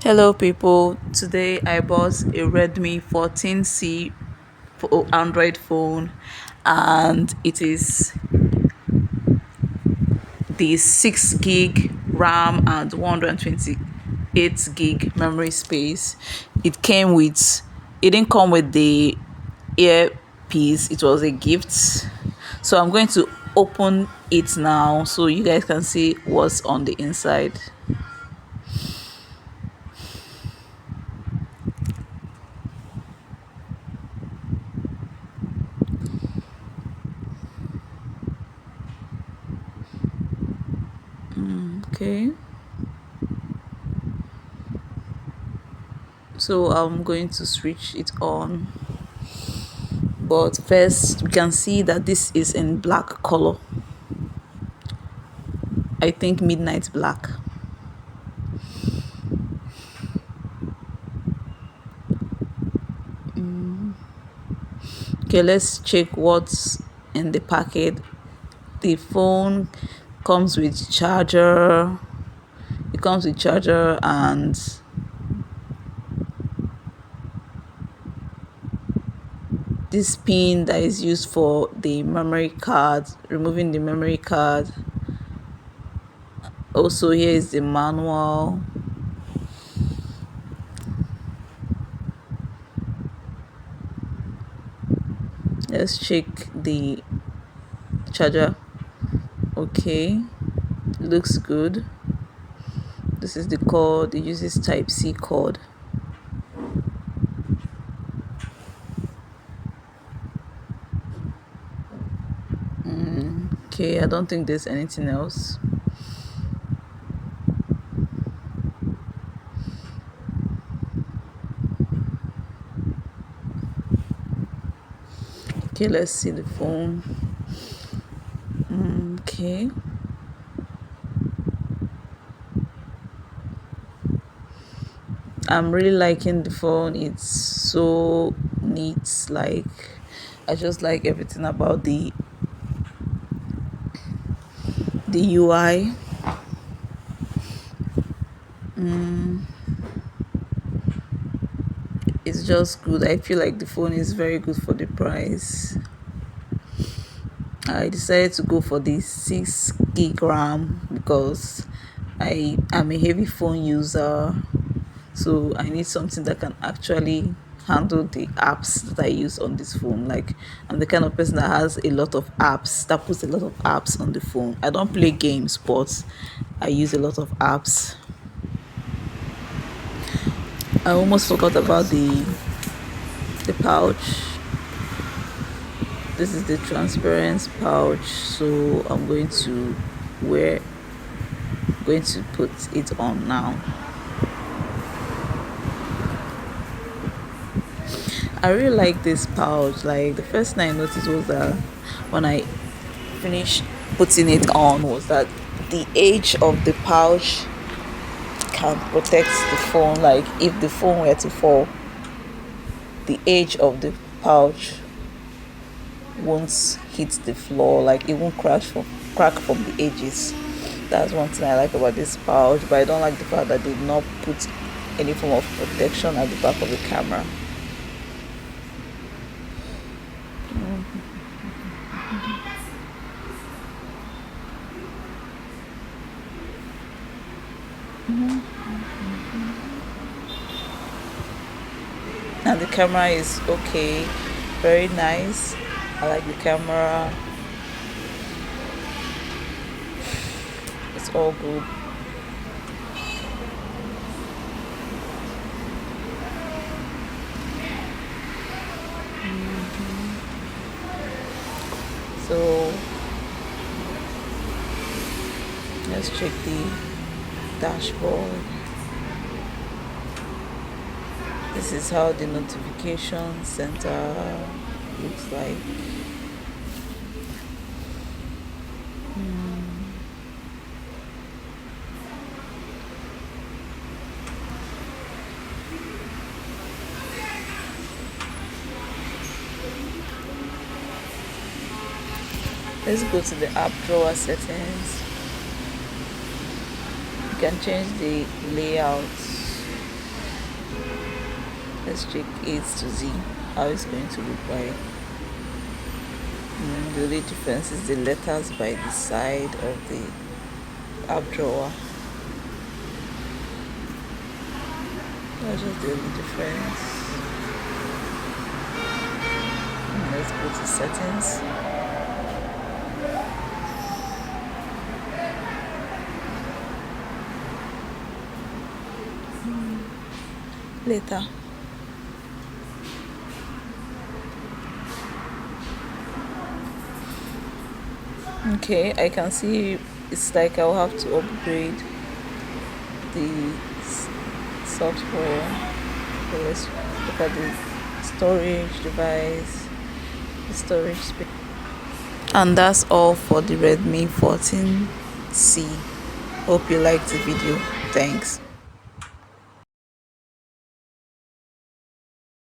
Hello people, today I bought a Redmi 14C Android phone and it is the 6 gig RAM and 128 gig memory space. It didn't come with the earpiece, it was a gift. So I'm going to open it now so you guys can see what's on the inside. Okay. So I'm going to switch it on, but first we can see that this is in black color. I think midnight black. Okay, let's check what's in the packet. The phone comes with charger. It comes with charger and this pin that is used for the memory card, removing the memory card. Also, here is the manual. Let's check the charger. Okay, looks good. This is the cord. It uses type C cord. Okay, I don't think there's anything else. Okay, let's see the phone. Okay. I'm really liking the phone. It's so neat. Like, I just like everything about the UI. It's just good. I feel like the phone is very good for the price. I decided to go for the 6 gig RAM because I am a heavy phone user, so I need something that can actually handle the apps that I use on this phone. Like, I'm the kind of person that has a lot of apps, that puts a lot of apps on the phone. I don't play games, but I use a lot of apps. I almost forgot about the pouch. This is the transparent pouch, so I'm wear going to put it on now. I really like this pouch. Like, the first thing I noticed was that when I finished putting it on was that the edge of the pouch can protect the phone. Like, if the phone were to fall, the edge of the pouch won't hit the floor. Like, it won't crack from the edges. That's one thing I like about this pouch, but I don't like the fact that they did not put any form of protection at the back of the camera. And the camera is okay, very nice. I like the camera. It's all good. So let's check the dashboard. This is how the notification center looks like. Let's go to the app drawer settings. You can change the layout. Let's check A to Z, how it's going to look like. The only difference is the letters by the side of the app drawer. That's just the only difference. Let's go to settings. Later. Okay, I can see it's like I'll have to upgrade the software. So let's look at the storage device, the storage space. And that's all for the Redmi 14C. Hope you liked the video. Thanks.